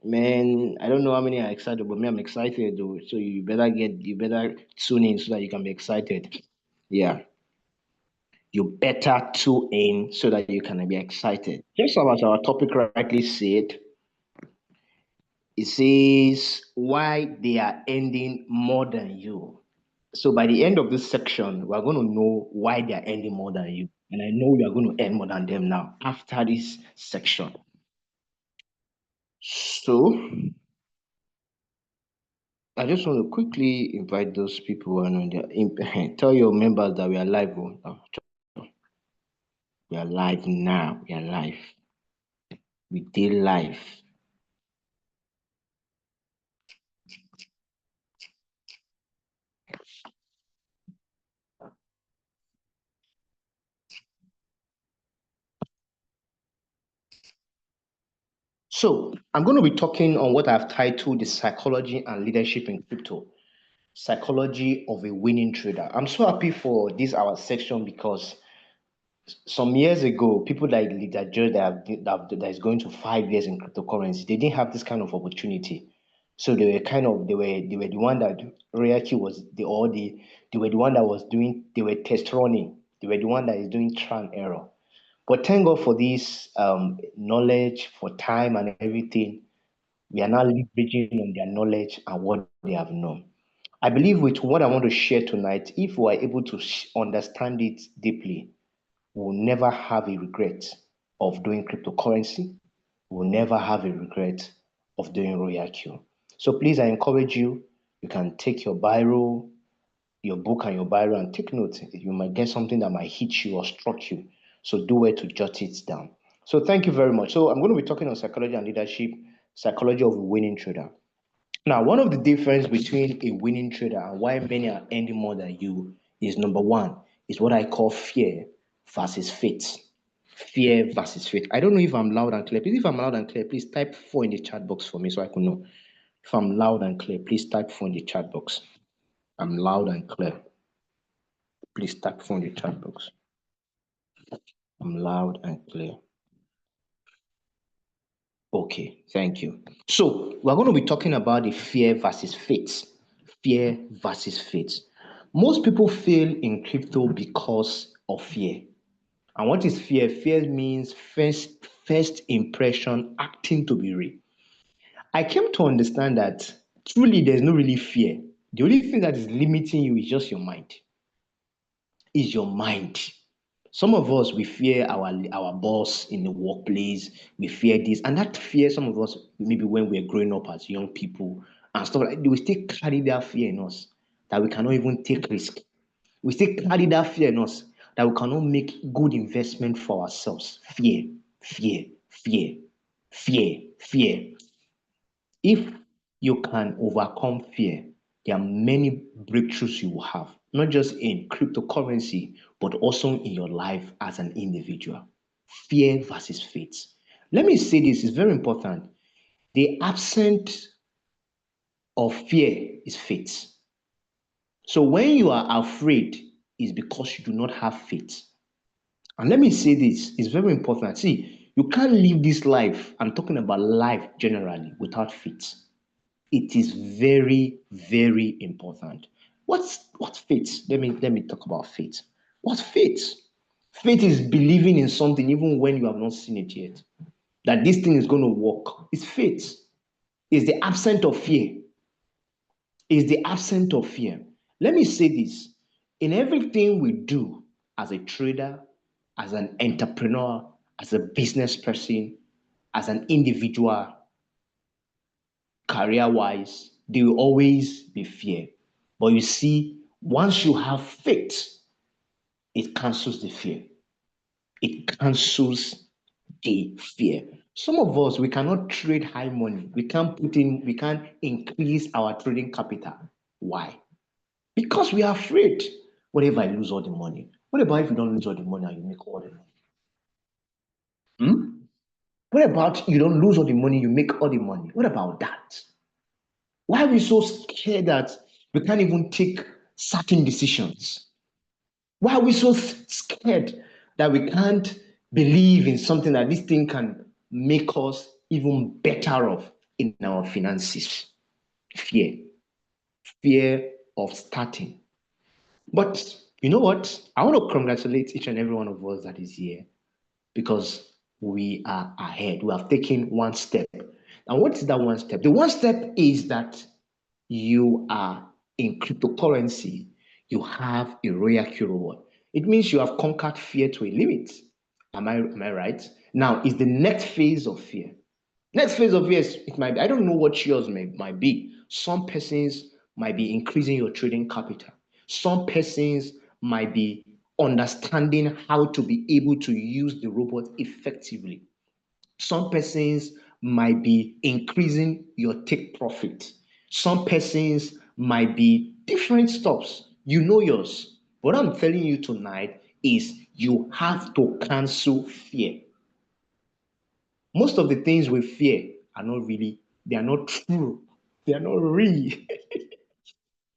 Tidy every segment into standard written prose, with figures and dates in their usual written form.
Man, I don't know how many are excited, but me, I'm excited though. So you better tune in so that you can be excited. Yeah, you better tune in so that you can be excited. Just as our topic rightly said, it says why they are ending more than you. So by the end of this section, we're going to know why they are ending more than you. And I know you are going to earn more than them now after this section. So I just want to quickly invite those people who are on there. Tell your members that we are live. We are live now. We are live. We did live. So I'm going to be talking on what I've titled the psychology and leadership in crypto. Psychology of a winning trader. I'm so happy for this our section because some years ago, people like Leader Joe that is going to 5 years in cryptocurrency, they didn't have this kind of opportunity. So they were kind of they were the one that Royalty was the or the they were the one that was doing they were test running. They were the one that is doing trial and error. But thank God for this knowledge, for time and everything. We are now leveraging on their knowledge and what they have known. I believe with what I want to share tonight, if we are able to understand it deeply, we'll never have a regret of doing cryptocurrency. We'll never have a regret of doing Royal Q. So please, I encourage you. You can take your book and your biro and take notes. You might get something that might hit you or struck you. So do it to jot it down. So thank you very much. So I'm going to be talking on psychology and leadership, psychology of a winning trader. Now, one of the difference between a winning trader and why many are earning more than you is number one, is what I call fear versus faith. Fear versus faith. I don't know if I'm loud and clear. Please, if I'm loud and clear, please type four in the chat box for me so I can know. If I'm loud and clear, please type four in the chat box. I'm loud and clear. Please type four in the chat box. I'm loud and clear. Okay, thank you. So we're going to be talking about the fear versus faith. Fear versus faith. Most people fail in crypto because of fear. And what is fear? Fear means first impression acting to be real. I came to understand that truly there's no really fear. The only thing that is limiting you is just your mind. Is your mind. Some of us we fear our boss in the workplace. We fear this, and that fear. Some of us maybe when we're growing up as young people and stuff like they will still carry that fear in us that we cannot even take risk. We still carry that fear in us that we cannot make good investment for ourselves. Fear, fear, fear, fear, fear. If you can overcome fear, there are many breakthroughs you will have, not just in cryptocurrency, but also in your life as an individual. Fear versus faith. Let me say this, it's very important. The absence of fear is faith. So when you are afraid, it's because you do not have faith. And let me say this, it's very important. See, you can't live this life, I'm talking about life generally, without faith. It is very, very important. What's faith? Let me talk about faith. What's faith? Faith is believing in something even when you have not seen it yet. That this thing is going to work. It's faith. It's the absence of fear. It's the absence of fear. Let me say this. In everything we do as a trader, as an entrepreneur, as a business person, as an individual, career wise, there will always be fear. But you see, once you have faith, it cancels the fear. It cancels the fear. Some of us, we cannot trade high money. We can't increase our trading capital. Why? Because we are afraid. What if I lose all the money? What about if you don't lose all the money and you make all the money? Hmm? What about you don't lose all the money, you make all the money? What about that? Why are we so scared that we can't even take certain decisions? Why are we so scared that we can't believe in something that this thing can make us even better off? in our finances. Fear. Fear of starting. But you know what? I want to congratulate each and every one of us that is here because we are ahead. We have taken one step. And what is that one step? The one step is that you are in cryptocurrency, you have a royal reward. It means you have conquered fear to a limit. Am I right? Now is the next phase of fear. Next phase of fear, it might be, I don't know what yours might be. Some persons might be increasing your trading capital. Some persons might be understanding how to be able to use the robot effectively. Some persons might be increasing your take profit. Some persons might be different stuffs. You know yours. What I'm telling you tonight is you have to cancel fear. Most of the things we fear are not really, they are not true. They are not real.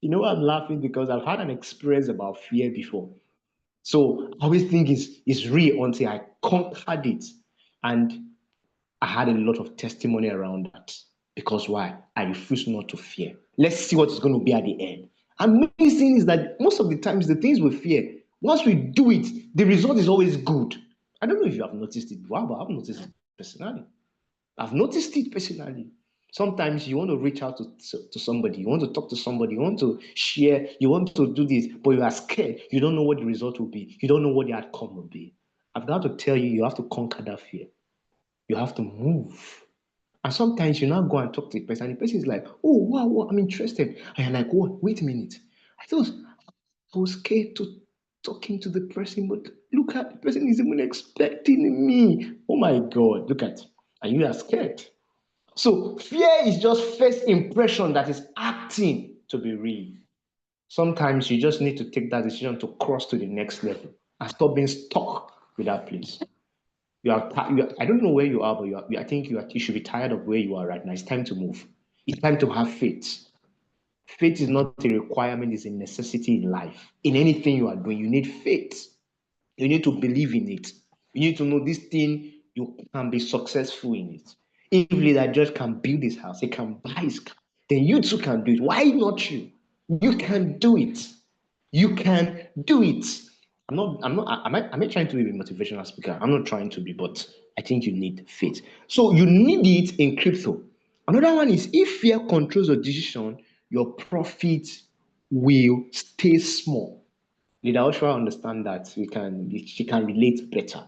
I'm laughing because I've had an experience about fear before. So I always think it's real until I conquered it. And I had a lot of testimony around that. Because why? I refuse not to fear. Let's see what is going to be at the end. Amazing is that most of the times the things we fear, once we do it, the result is always good. I don't know if you have noticed it before, but I've noticed it personally. I've noticed it personally. Sometimes you want to reach out to somebody, you want to talk to somebody, you want to share, you want to do this, but you are scared. You don't know what the result will be. You don't know what the outcome will be. I've got to tell you, you have to conquer that fear. You have to move. And sometimes you now go and talk to the person, and the person is like, oh, wow, wow, I'm interested. And you're like, what? Wait a minute. I was scared to talking to the person, but look at the person is even expecting me. Oh my God, look at, and you are scared. So fear is just first impression that is acting to be real. Sometimes you just need to take that decision to cross to the next level and stop being stuck with that place. I don't know where you are, but I think you should be tired of where you are right now. It's time to move. It's time to have faith. Faith is not a requirement, it's a necessity in life. In anything you are doing, you need faith. You need to believe in it. You need to know this thing, you can be successful in it. If Leader George can build his house, he can buy his car, then you too can do it. Why not you? You can do it. You can do it. Am I trying to be a motivational speaker? I'm not trying to be, but I think you need faith. So you need it in crypto. Another one is if fear controls your decision, your profit will stay small. Leader Oshua understand that she can relate better.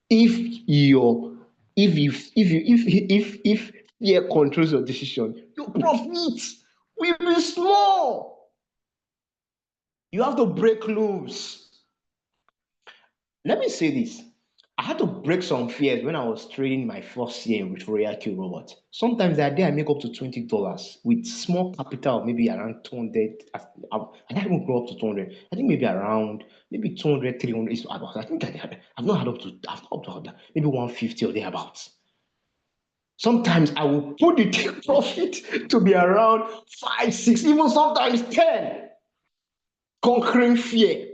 If your if fear controls your decision, your profit will be small. You have to break loose. Let me say this. I had to break some fears when I was trading my first year with Royal Q Robot. Sometimes that day I make up to $20 with small capital, maybe around 200. I didn't even grow up to 200. I think maybe around maybe 200, 300 is about. I think I've not had up to that. Maybe 150 or thereabouts. Sometimes I will put the take profit to be around 5, 6, even sometimes 10. Conquering fear.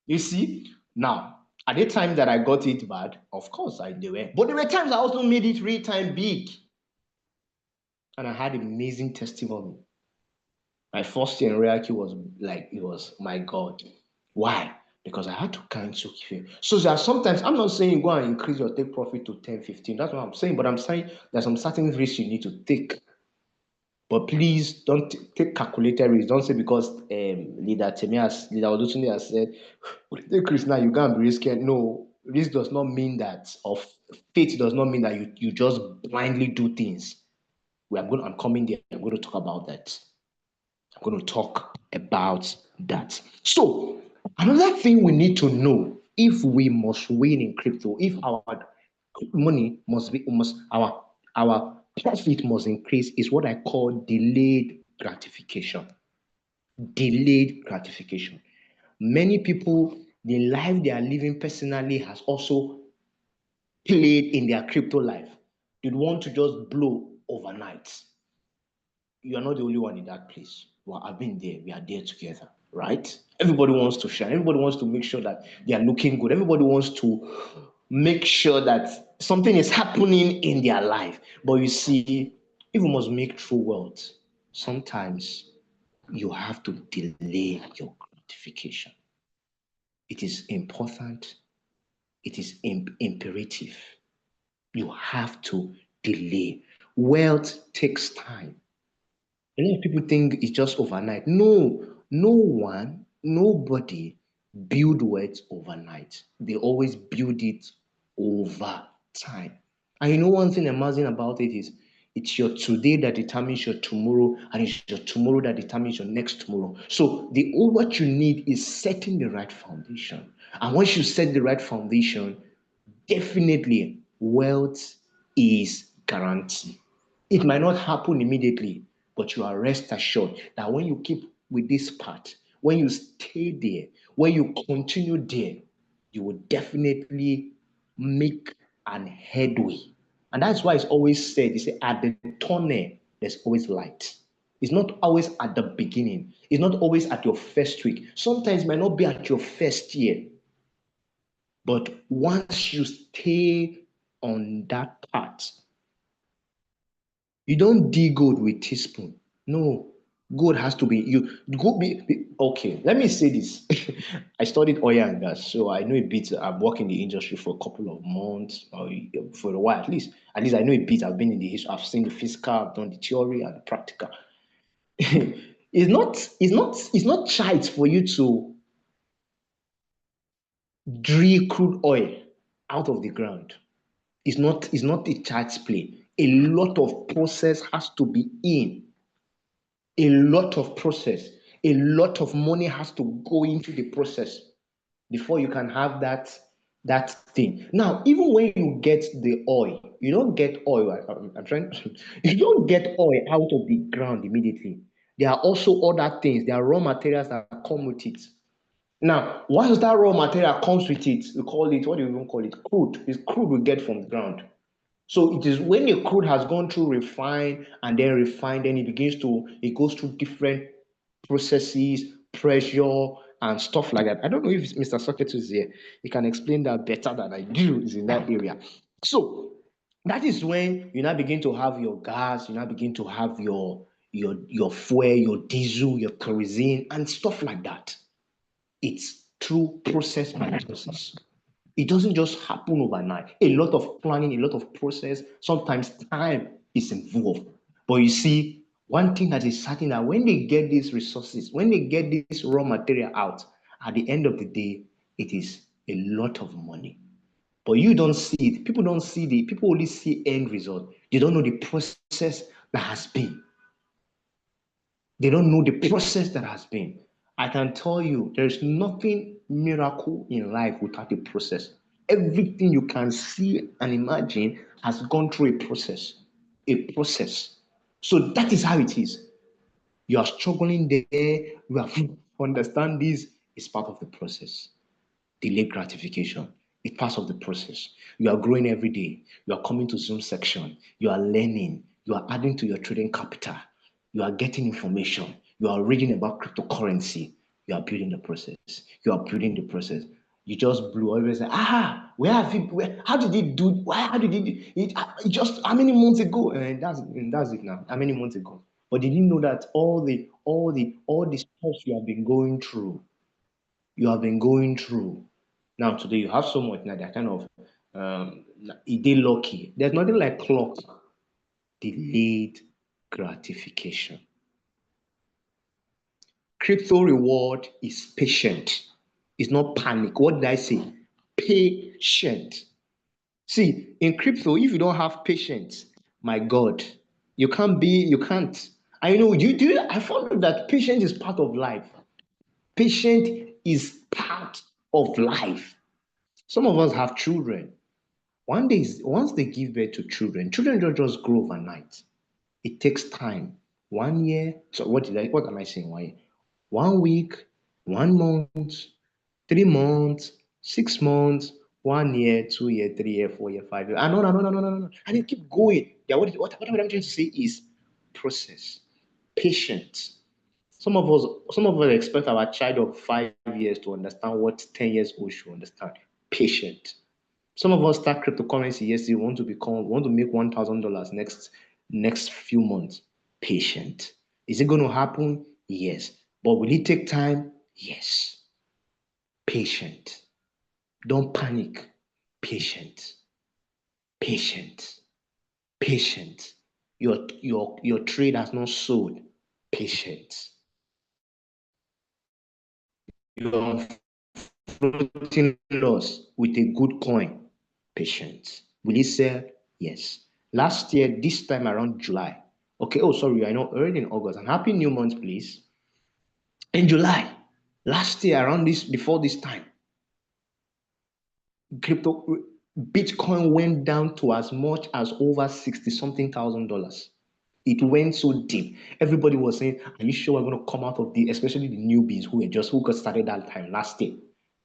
You see? Now, at the time that I got it bad, of course they were. But there were times I also made it real time big. And I had amazing testimony. My first year in Reiki was like, it was my God. Why? Because I had to cancel fear. So there are sometimes, I'm not saying go and increase your take profit to 10, 15. That's what I'm saying. But I'm saying there's some certain risks you need to take. But please don't take calculated risks. Don't say because Leader Olutunde has said, take risk now, you can't be risky. No, risk does not mean that, or faith does not mean that you just blindly do things. I'm coming there. I'm going to talk about that. I'm going to talk about that. So, another thing we need to know if we must win in crypto, if our money our profit must increase, is what I call delayed gratification. Delayed gratification. Many people, the life they are living personally has also played in their crypto life. They want to just blow overnight. You are not the only one in that place. Well, I've been there. We are there together, right? Everybody wants to shine. Everybody wants to make sure that they are looking good. Everybody wants to make sure that Something is happening in their life. But you see, if you must make true wealth, sometimes you have to delay your gratification. It is important, it is imperative. You have to delay. Wealth takes time. A lot of people think it's just overnight. No, no one, nobody build wealth overnight. They always build it over time. And you know one thing amazing about it is it's your today that determines your tomorrow, and it's your tomorrow that determines your next tomorrow. So the all what you need is setting the right foundation. And once you set the right foundation, definitely wealth is guaranteed. It might not happen immediately, but you are rest assured that when you keep with this path, when you stay there, when you continue there, you will definitely make an headway. And that's why it's always said, you say, at the tunnel, there's always light. It's not always at the beginning. It's not always at your first week. Sometimes it might not be at your first year. But once you stay on that path, you don't dig gold with teaspoon. No, gold has to be you. Gold okay. Let me say this. I studied oil and gas, so I know a bit. I've worked in the industry for a couple of months, or for a while at least. At least I know a bit. I've been in the history. I've seen the physical. I've done the theory and the practical. It's not child for you to drill crude oil out of the ground. It's not a child's play. A lot of process has to be in. A lot of process. A lot of money has to go into the process before you can have that thing. Now, even when you get the oil, you don't get oil. I'm trying. You don't get oil out of the ground immediately. There are also other things. There are raw materials that come with it. Now, once that raw material comes with it, we call it, what do you even call it? Crude. It's crude we get from the ground. So it is when the crude has gone through refine and then refined, then it goes through different processes, pressure, and stuff like that. I don't know if Mr. Socket is here. He can explain that better than I do, is in that area. So that is when you now begin to have your gas, you now begin to have your fuel, your diesel, your kerosene, and stuff like that. It's through process and process. It doesn't just happen overnight. A lot of planning, a lot of process, sometimes time is involved. But you see, one thing that is certain that when they get these resources, when they get this raw material out, at the end of the day, it is a lot of money. But you don't see it. People don't see people only see end result. They don't know the process that has been. They don't know the process that has been. I can tell you, there's nothing miracle in life without a process. Everything you can see and imagine has gone through a process. A process. So that is how it is. You are struggling there. You have to understand this is part of the process. Delayed gratification. It's part of the process. You are growing every day. You are coming to Zoom section. You are learning. You are adding to your trading capital. You are getting information. You are reading about cryptocurrency. You are building the process. You are building the process. You just blew always say, where have you how did he do why how did he do it just how many months ago? And that's it now. How many months ago? But did you know that all the stuff you have been going through. Now today you have so much now that kind of they lucky. There's nothing like clock delayed gratification. Crypto reward is patient. It's not panic. What did I say? Patient. See, in crypto, if you don't have patience, my God, you can't. I know I found out that patience is part of life. Patience is part of life. Some of us have children. Once they give birth to children don't just grow overnight. It takes time. 1 year. So what am I saying? 1 year? 1 week, 1 month, 3 months, 6 months, 1 year, 2 year, 3 year, 4 year, 5 year. And on and on and on and on. And it keep going. Yeah, what I'm trying to say is process, patience. Some of us expect our child of 5 years to understand what 10 years old should understand. Patient. Some of us start cryptocurrency yesterday, want to make $1,000 next few months. Patient. Is it going to happen? Yes. But will it take time? Yes. Patient. Don't panic. Patient. Patient. Patient. Your trade has not sold. Patient. You're floating loss with a good coin. Patient. Will it sell? Yes. Last year, this time around July. Okay, oh sorry, I know already in August. And happy new month, please. In July, last year around this before this time, crypto Bitcoin went down to as much as over 60 something thousand dollars. It went so deep. Everybody was saying, "Are you sure we're going to come out of the?" Especially the newbies who got started that time last year.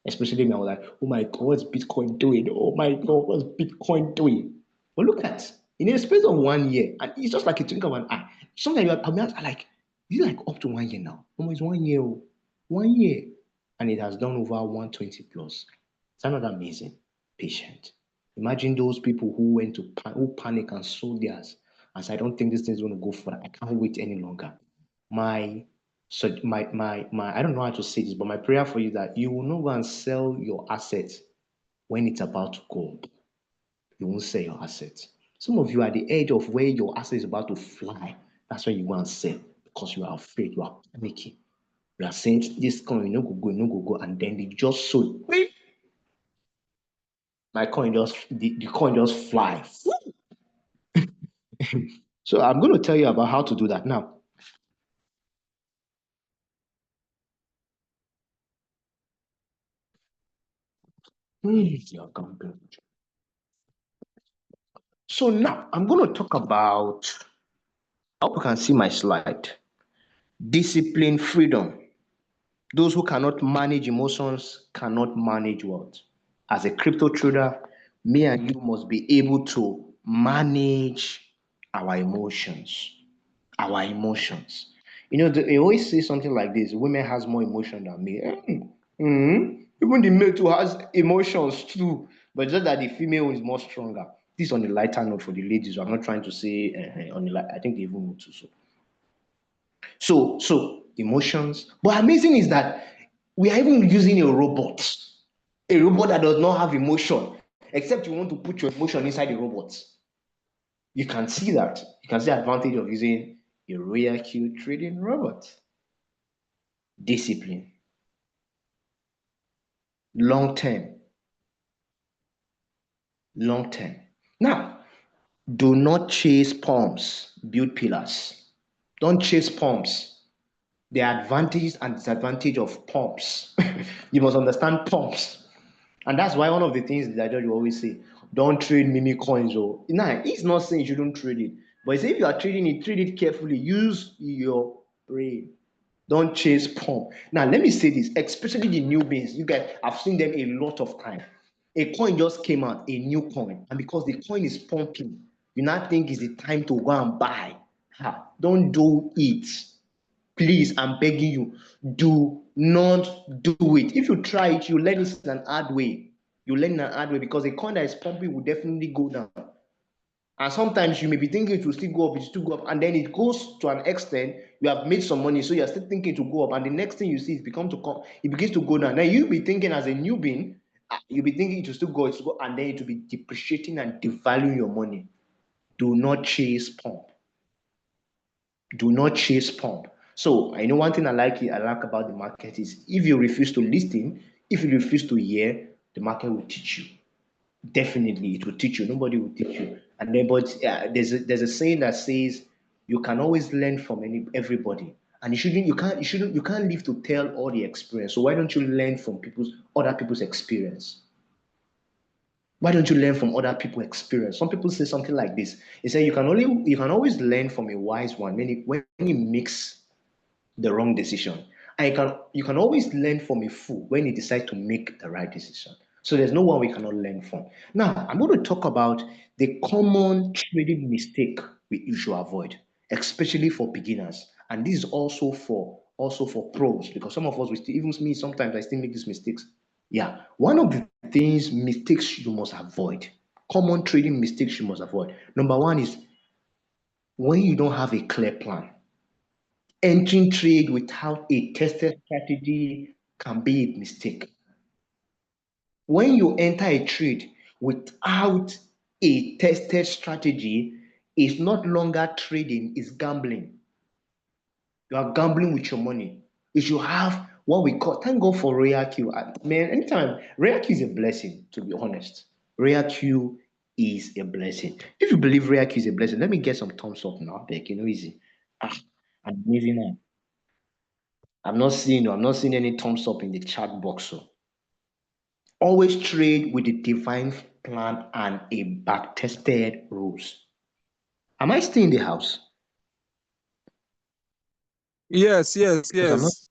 Especially me, I was like, "Oh my God, what's Bitcoin doing? Oh my God, what's Bitcoin doing?" But look at in a space of 1 year, and it's just like a blink of an eye. Sometimes I'm like, is it like up to 1 year now? Almost 1 year, 1 year, and it has done over 120 plus. Is that not amazing? Patient. Imagine those people who panic and sold theirs. As I don't think this thing is going to go further. I can't wait any longer. My so my I don't know how to say this, but my prayer for you is that you will not go and sell your assets when it's about to go up. You won't sell your assets. Some of you are at the edge of where your asset is about to fly. That's when you want to sell because you are afraid, you are panicking. You are saying this coin, no go, and then they just sold. My coin the coin just fly. So I'm going to tell you about how to do that now. So now I'm going to talk about, I hope you can see my slide. Discipline, freedom. Those who cannot manage emotions cannot manage what? As a crypto trader, me and you must be able to manage our emotions. Our emotions. They always say something like this: women has more emotion than me. Even the male too has emotions too, but just that the female is more stronger. This on the lighter note for the ladies. So I'm not trying to say on the light. I think they even know too. So emotions. But amazing is that we are even using a robot that does not have emotion, except you want to put your emotion inside the robot. You can see that. You can see the advantage of using a Royal Q trading robot. Discipline, long term, long term. Now, do not chase pumps, build pillars. Don't chase pumps. The advantage and disadvantage of pumps. You must understand pumps. And that's why one of the things that I always say, don't trade meme coins. Or nah, he's not saying you shouldn't trade it. But if you are trading it, trade it carefully. Use your brain. Don't chase pump. Now, let me say this, especially the newbies. You guys, I've seen them a lot of time. A coin just came out, a new coin, and because the coin is pumping, you now think it's the time to go and buy. Don't do it. Please, I'm begging you, do not do it. If you try it, you learn it in an hard way. You learn in an hard way because a coin that is pumping will definitely go down. And sometimes you may be thinking it will still go up, it will still go up, and then it goes to an extent you have made some money, so you're still thinking to go up, and the next thing you see it begins to go down. Now you'll be thinking as a newbie, you'll be thinking it will still go, and then it will be depreciating and devaluing your money. Do not chase pump. Do not chase pump. So I know one thing I like about the market is if you refuse to listen, if you refuse to hear, the market will teach you. Definitely it will teach you. Nobody will teach you. And then but there's a saying that says you can always learn from everybody. And you can't live to tell all the experience. So why don't you learn from other people's experience? Why don't you learn from other people's experience? Some people say something like this. They say you can always learn from a wise one when he makes the wrong decision. And you can always learn from a fool when he decides to make the right decision. So there's no one we cannot learn from. Now, I'm going to talk about the common trading mistake we should avoid, especially for beginners. And this is also for pros, because some of us we still, even me sometimes I still make these mistakes. Yeah. One of the things, mistakes you must avoid. Common trading mistakes you must avoid. Number one is when you don't have a clear plan. Entering trade without a tested strategy can be a mistake. When you enter a trade without a tested strategy, it's not longer trading, it's gambling. You are gambling with your money. You should have what we call, thank God for Rare Q. Man, anytime, Rare Q is a blessing, to be honest. Rare Q is a blessing. If you believe Rare Q is a blessing, let me get some thumbs up now, Beck, easy. Ah, I'm moving on. I'm not seeing any thumbs up in the chat box. So always trade with a divine plan and a back-tested rules. Am I still in the house? Yes, yes, Because I'm not yes.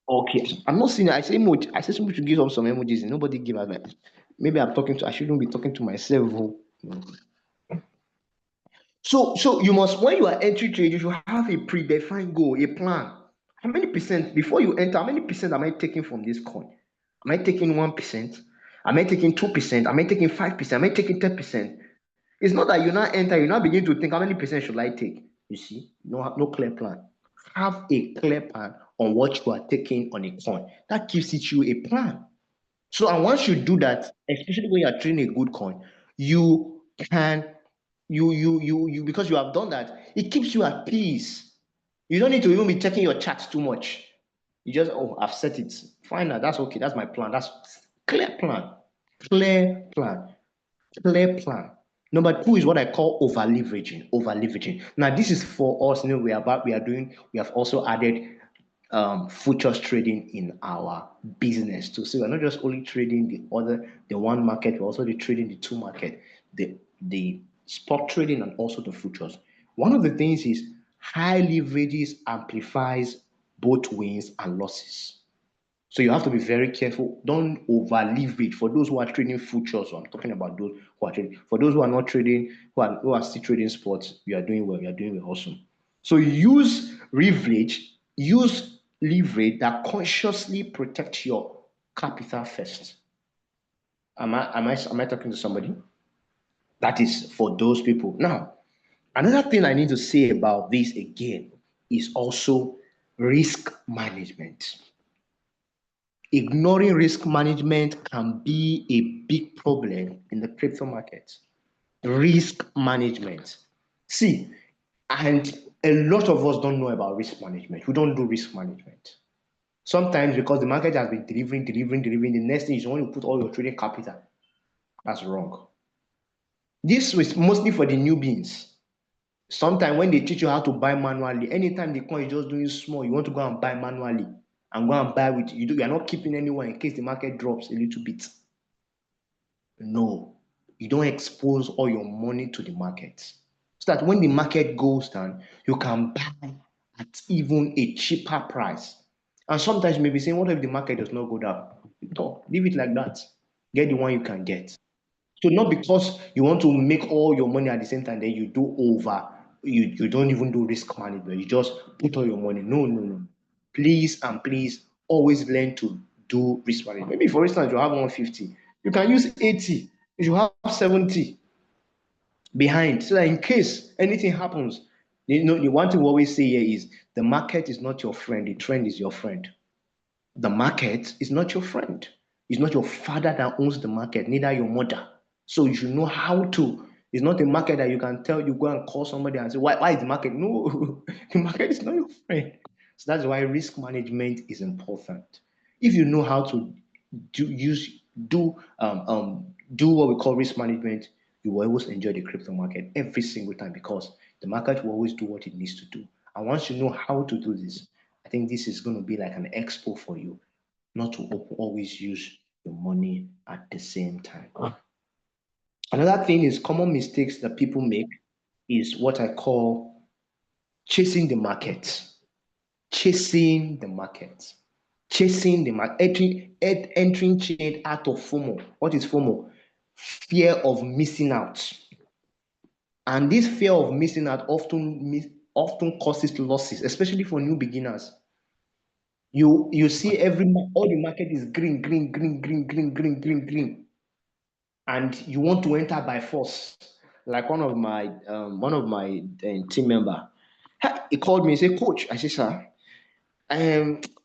okay. I'm not seeing. I say emoji. I say somebody to give up some emojis, and nobody give us. Maybe I'm talking to. I shouldn't be talking to myself. Oh. So you must, when you are entering trade, you should have a predefined goal, a plan. How many percent before you enter? How many percent am I taking from this coin? Am I taking 1%? Am I taking 2%? Am I taking 5%? Am I taking 10%? It's not that you now enter, you now begin to think how many percent should I take. You see, no clear plan. Have a clear plan on what you are taking on a coin. That gives it you a plan. So, and once you do that, especially when you are trading a good coin, you can you because you have done that, it keeps you at peace. You don't need to even be checking your charts too much. You just, oh, I've set it. Fine, now that's okay. That's my plan. That's clear plan. Clear plan. Clear plan. Number two is what I call over leveraging. Over leveraging. Now, this is for us. We have also added futures trading in our business too. So we're not just only trading the one market, we're also trading the two market, the spot trading and also the futures. One of the things is high leverages amplifies both wins and losses. So you have to be very careful. Don't over leverage. For those who are trading futures, so I'm talking about those who are trading. For those who are not trading, who are still trading sports, you are doing well. You are doing well, awesome. So use leverage that consciously protect your capital first. Am I talking to somebody? That is for those people. Now, another thing I need to say about this again is also risk management. Ignoring risk management can be a big problem in the crypto market. Risk management. See, and a lot of us don't know about risk management. We don't do risk management. Sometimes because the market has been delivering, the next thing is you want to put all your trading capital. That's wrong. This was mostly for the newbies. Sometimes when they teach you how to buy manually, anytime the coin is just doing small, you want to go and buy manually and go and buy with you. You are not keeping anyone in case the market drops a little bit. No, you don't expose all your money to the market. So that when the market goes down, you can buy at even a cheaper price. And sometimes you may be saying, what if the market does not go down? Talk, leave it like that. Get the one you can get. So not because you want to make all your money at the same time, then you do over, you don't even do risk management. You just put all your money. No, no, no. Please and please always learn to do risk management. Maybe for instance, you have 150. You can use 80. You should have 70 behind. So that in case anything happens, the one thing we always say here is the market is not your friend, the trend is your friend. The market is not your friend. It's not your father that owns the market, neither your mother. So you should know how to. It's not a market that you can tell, you go and call somebody and say, why is the market? No, the market is not your friend. So that's why risk management is important. If you know how to do use do what we call risk management, you will always enjoy the crypto market every single time because the market will always do what it needs to do. And once you know how to do this, I think this is going to be like an expo for you, not to always use your money at the same time. Another thing is common mistakes that people make is what I call chasing the market. Chasing the market. Chasing the market. Entering trade out of FOMO. What is FOMO? Fear of missing out. And this fear of missing out often causes losses, especially for new beginners. You see all the market is green, green, green, green, green, green, green, green, and you want to enter by force. Like one of my team member, he called me and said, "Coach," I said, "Sir,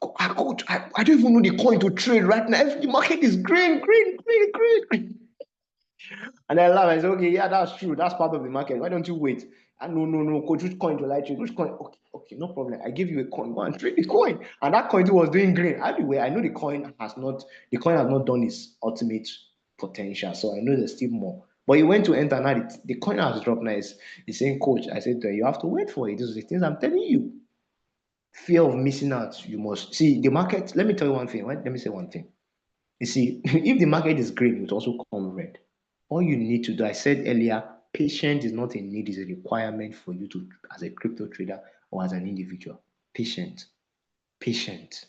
coach, I don't even know the coin to trade right now. The market is green, green, green, green." And I laugh. I said, "Okay, yeah, that's true. That's part of the market. Why don't you wait?" And no, no, no, coach, which coin do I trade? Which coin? Okay, okay, no problem. I give you a coin. Go and trade the coin. And that coin too was doing green. Anyway, I know the coin has not done its ultimate potential. So I know there's still more. But you went to enter now, the coin has dropped now. It's saying, "Coach," I said, "You have to wait for it. These are the things I'm telling you. Fear of missing out. You must see the market. Let me tell you one thing. Let me say one thing. You see, if the market is green, it will also come red. All you need to do, I said earlier, patience is not a need, it's a requirement for you to, as a crypto trader or as an individual. Patient, patient,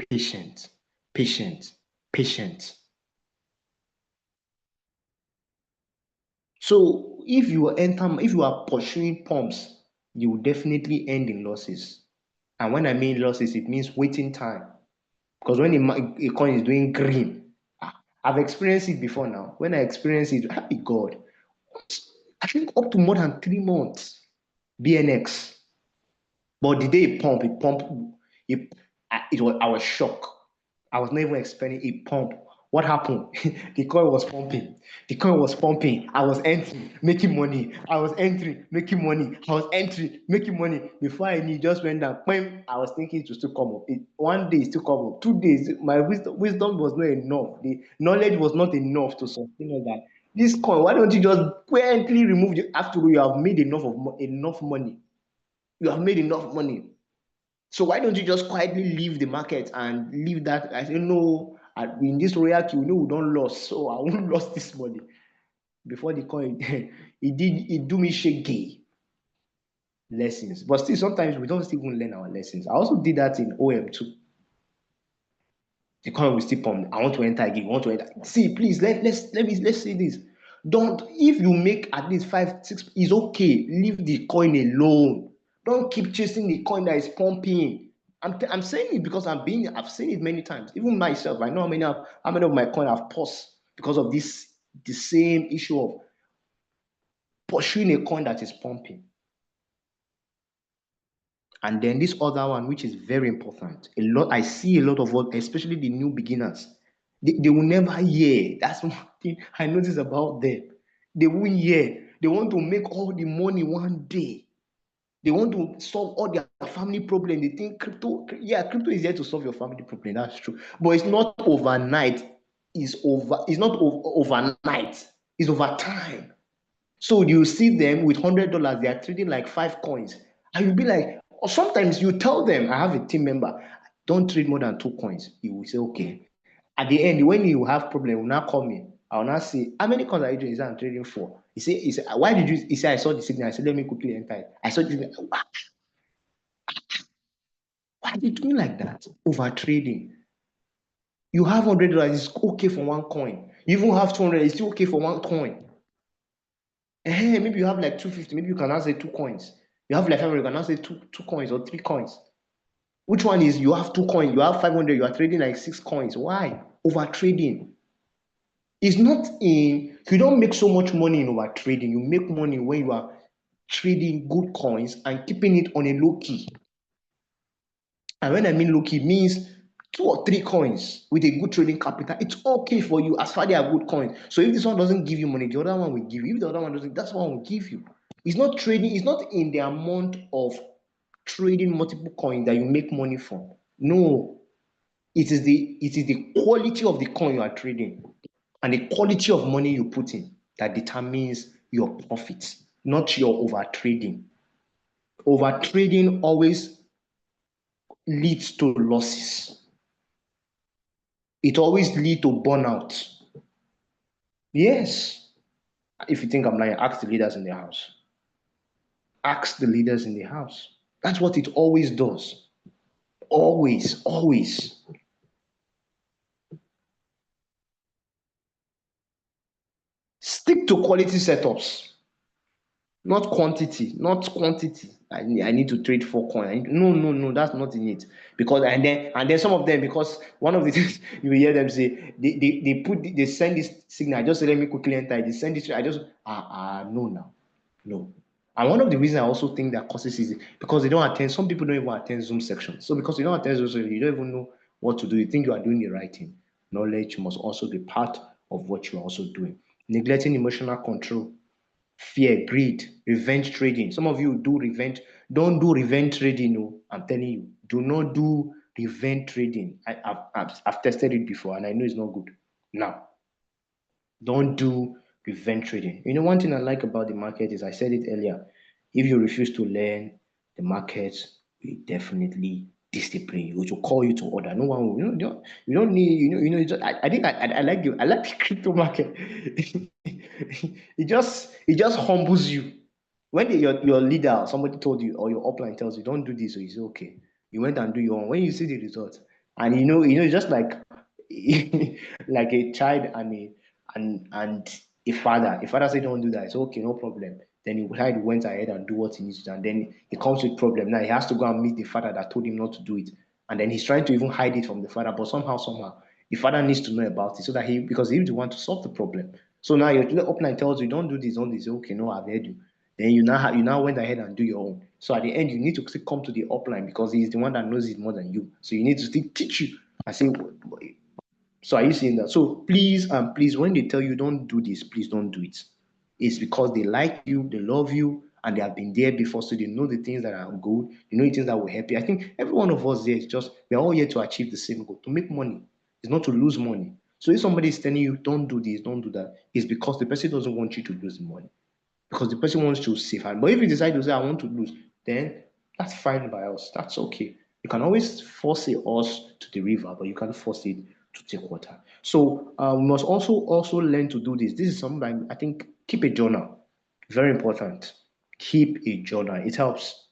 patient, patient, patient. So if you are pursuing pumps, you will definitely end in losses. And when I mean losses, it means waiting time. Because when a coin is doing green, I've experienced it before now. When I experienced it, happy God, I think up to more than 3 months, BNX. But the day it pumped, it, I was shocked. I was not even expecting it pump. What happened? The coin was pumping. The coin was pumping. I was entering, making money. I was entering, making money. I was entering, making money. Before I knew, it just went down. Bam! I was thinking it would still come up. One day it still come up. 2 days, my wisdom was not enough. The knowledge was not enough to sustain all that. This coin, why don't you just quietly remove it after you have made enough money? You have made enough money. So why don't you just quietly leave the market and leave that? I say, no, in this royal queue, we don't lose, so I won't lose this money. Before the coin, it do me shaky lessons. But still, sometimes we don't even learn our lessons. I also did that in OM too. The coin will still pump. I want to enter again. I want to enter. See, please, let's see this. Don't, if you make at least 5, 6, it's okay. Leave the coin alone. Don't keep chasing the coin that is pumping. I'm saying it because I've seen it many times. Even myself, I know how many of my coin I've paused because of the same issue of pursuing a coin that is pumping. And then this other one, which is very important, I see a lot of what, especially the new beginners, they will never hear. That's one thing I notice about them. They won't hear. They want to make all the money one day. They want to solve all their family problem. They think crypto is there to solve your family problem. That's true. But it's not overnight. It's not overnight. It's over time. So you see them with $100, they are trading like 5 coins. And you'll be like, or sometimes you tell them, I have a team member, don't trade more than 2 coins. He will say, okay. At the end, when you have problem, you will now call me. I will now say, how many coins are you doing? He said, I'm trading 4. He said, why did you? He said, I saw the signal. I said, let me quickly enter it. I saw the signal. Why are you doing like that? Over trading. You have $100, it's okay for 1 coin. You even have 200, it's still okay for 1 coin. Maybe you have like 250, maybe you can now say 2 coins. You have like 500, you can now say two coins or 3 coins. Which one is you have 2 coins, you have 500, you are trading like 6 coins? Why? Over trading. It's not you don't make so much money in over trading. You make money when you are trading good coins and keeping it on a low key. And when I mean low key, means 2 or 3 coins with a good trading capital. It's okay for you as far as they are good coins. So if this one doesn't give you money, the other one will give you. If the other one doesn't, that's one will give you. It's not trading, it's not in the amount of trading multiple coins that you make money from. No, it is the quality of the coin you are trading and the quality of money you put in that determines your profits, not your over trading. Over trading always leads to losses. It always leads to burnout. Yes. If you think I'm lying, ask the leaders in the house. Ask the leaders in the house. That's what it always does. Always, always. Stick to quality setups. not quantity, not quantity. I need to trade 4 coin. No, no, no, that's not in it. Because and then some of them, because one of the things you will hear them say, they send this signal. I just say, let me quickly enter. They send this. I just no now, no. And one of the reasons I also think that causes is because they don't attend. Some people don't even attend Zoom sections. So because you don't attend Zoom section, you don't even know what to do. You think you are doing the right thing. Knowledge must also be part of what you are also doing. Neglecting emotional control, fear, greed, revenge trading. Some of you do revenge. Don't do revenge trading. No, I'm telling you, do not do revenge trading. I've tested it before, and I know it's not good. Now, don't do revenge trading. You know, one thing I like about the market is I said it earlier. If you refuse to learn, the market will definitely discipline you. It will call you to order. No one will. You don't need. I think I like you. I like the crypto market. it just humbles you. When your leader or somebody told you or your upline tells you don't do this, so you say okay. You went and do your own. When you see the result, and it's just like like a child and a father. A father say don't do that. It's okay, no problem. Then he child went ahead and do what he needs to do, and then he comes with problem. Now he has to go and meet the father that told him not to do it, and then he's trying to even hide it from the father. But somehow, the father needs to know about it so that because he's the one to solve the problem. So now your upline tells you don't do this, don't this. Okay, no, I've heard you. Then you now went ahead and do your own. So at the end, you need to still come to the upline because he's the one that knows it more than you. So you need to still teach you. I say, so are you seeing that? So please and please, when they tell you don't do this, please don't do it. It's because they like you, they love you, and they have been there before, so they know the things that are good, they know the things that will help you. I think every one of us there is just we're all here to achieve the same goal, to make money. It's not to lose money. So if somebody is telling you don't do this, don't do that, it's because the person doesn't want you to lose the money. Because the person wants to save. But if you decide to say I want to lose, then that's fine by us. That's okay. You can always force a horse to the river, but you can't force it to take water. So we must also learn to do this. This is something I think keep a journal. Very important. Keep a journal. It helps.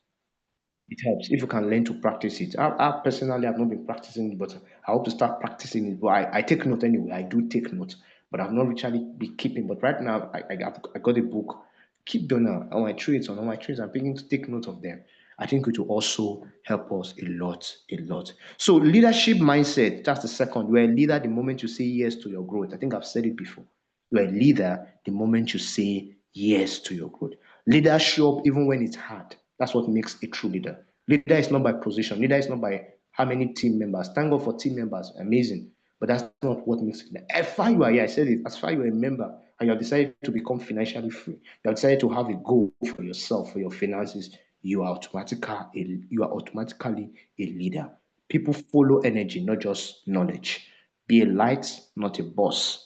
It helps if you can learn to practice it. I personally have not been practicing it, but I hope to start practicing it. But I take note anyway. I do take note, but I've not actually been keeping. But right now, I got a book. Keep journal on my trades, on all my trades. I'm beginning to take note of them. I think it will also help us a lot, a lot. So leadership mindset, that's the second. You're a leader the moment you say yes to your growth. I think I've said it before. You're a leader the moment you say yes to your growth. Leaders show up even when it's hard. That's what makes a true leader. Leader is not by position. Leader is not by how many team members. Thank God for team members. Amazing. But that's not what makes it. As far you are here, I said it, as far you are a member and you have decided to become financially free, you have decided to have a goal for yourself, for your finances, you are automatically a leader. People follow energy, not just knowledge. Be a light, not a boss.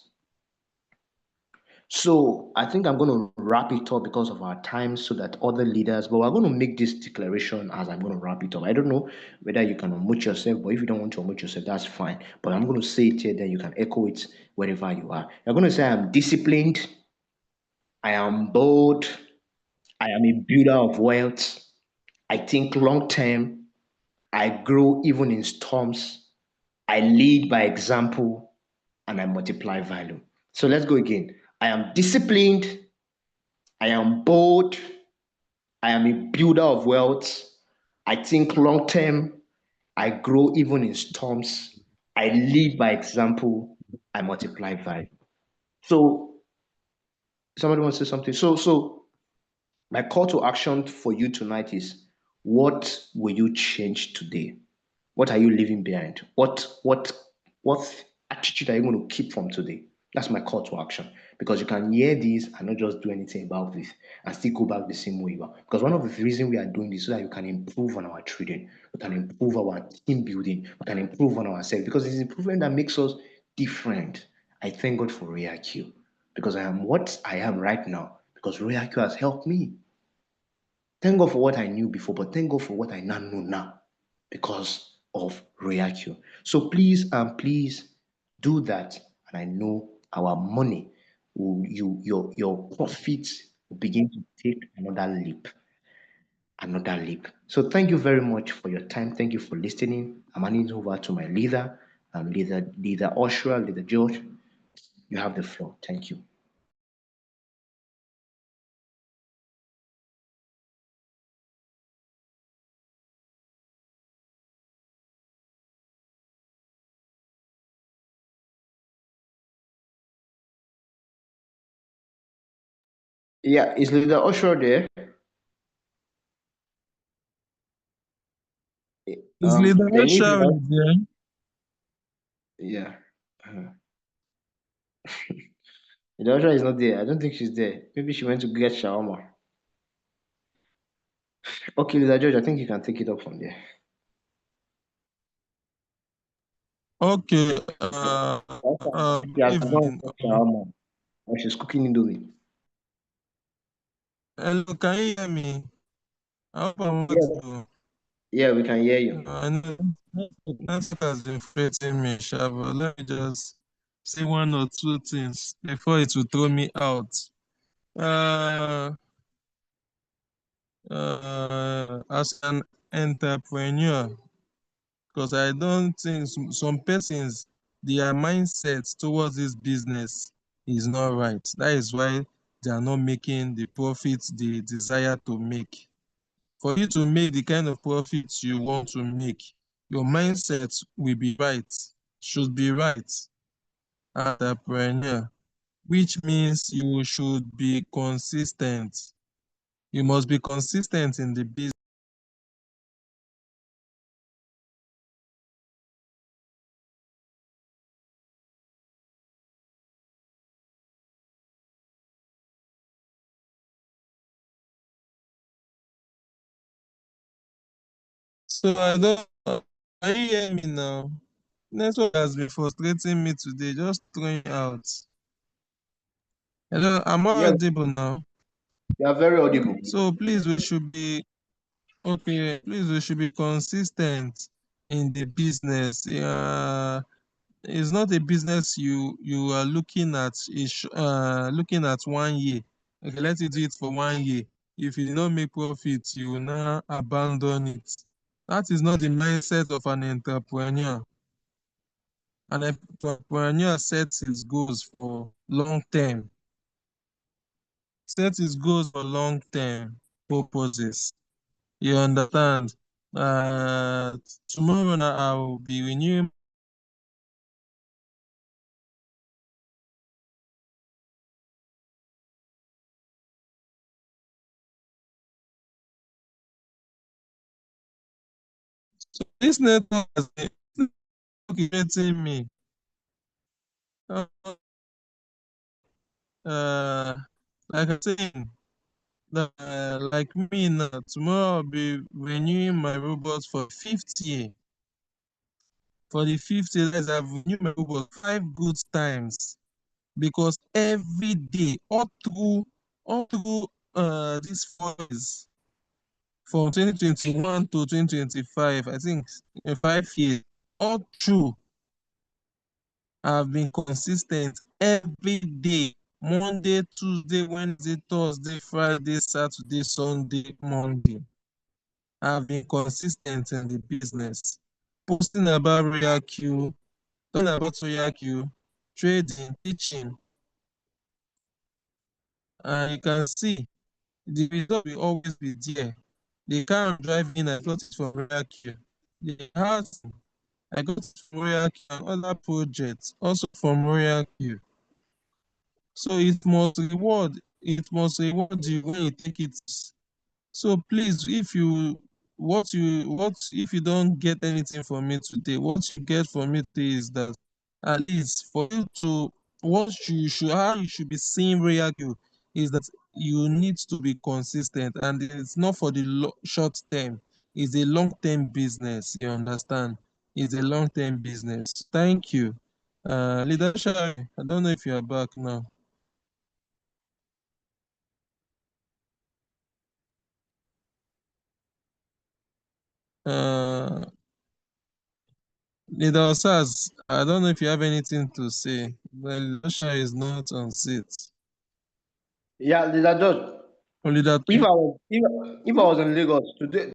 So I think I'm going to wrap it up because of our time so that other leaders, but we're going to make this declaration as I'm going to wrap it up. I don't know whether you can unmute yourself, but if you don't want to unmute yourself, that's fine. But I'm going to say it here, then you can echo it wherever you are. You're going to say, I'm disciplined, I am bold, I am a builder of wealth, I think long term, I grow even in storms, I lead by example, and I multiply value. So let's go again. I am disciplined, I am bold, I am a builder of wealth. I think long term. I grow even in storms. I lead by example. I multiply value. So somebody wants to say something. So my call to action for you tonight is what will you change today? What are you leaving behind? What attitude are you going to keep from today? That's my call to action. Because you can hear this and not just do anything about this and still go back the same way you are. Because one of the reasons we are doing this so that you can improve on our trading, we can improve our team building, we can improve on ourselves. Because it's improvement that makes us different. I thank God for RoyalQ because I am what I am right now because RoyalQ has helped me. Thank God for what I knew before, but thank God for what I now know now because of RoyalQ. So please do that, and I know our money will your profits will begin to take another leap. So thank you very much for your time. Thank you for listening. I'm handing over to my leader, leader Oshua, leader George. You have the floor. Thank you. Yeah, is Leader Osho there? Is Leader Then if Usher Leader, there? yeah, Leader Osho is not there. I don't think she's there. Maybe she went to get shawarma. Okay, Leader George, I think you can take it up from there. Okay. She has Good gone evening. to get shawarma, or she's cooking indomie. Hello, can you hear me? I hope I'm Yeah, audible. yeah, we can hear you. I know network has been fretting me, sha, but let me just say one or two things before it will throw me out. Uh, as an entrepreneur, because I don't think some persons, their mindset towards this business is not right. That is why they are not making the profits they desire to make. For you to make the kind of profits you want to make, your mindset will be right, should be right, entrepreneur, which means you should be consistent. You must be consistent in the business. So I don't know. Can you hear me now? Network has been frustrating me today, just throwing out. Hello, am I Yeah, audible now? you are very audible. So please, we should be okay. Please, we should be consistent in the business. It's not a business you are looking at. Looking at 1 year. Okay, let it do it for 1 year. If you do not make profit, you will now abandon it. That is not the mindset of an entrepreneur. An entrepreneur sets his goals for long term. Set his goals for long term purposes. You understand? Uh, Tomorrow now I will be renewing. So this network has been getting me. Uh, like I'm saying, like me now, tomorrow I'll be renewing my robots for 50 year. For the 50 years, I've renewed my robot 5 good times because every day, all through these 4 years, from 2021 to 2025, I think 5 years, all through, I've been consistent every day. Monday, Tuesday, Wednesday, Thursday, Friday, Saturday, Sunday, Monday. I've been consistent in the business. Posting about Royal Q, talking about Royal Q, trading, teaching. And you can see the result will always be there. The car I'm driving, I got it from Royal Q. The house, I got it from Royal Q, and other projects also from Royal Q. So it must reward you when you take it. So please, if you don't get anything from me today, what you get from me today is that at least for you to how you should be seeing Royal Q is that you need to be consistent, and it's not for the short term. It's a long term business. You understand? It's a long term business. Thank you. Leader Shari, I don't know if you are back now. Uh, Leader Osas, I don't know if you have anything to say, but Leader is not on seat. Yeah, Leader George. Or Leader If I was in Lagos today,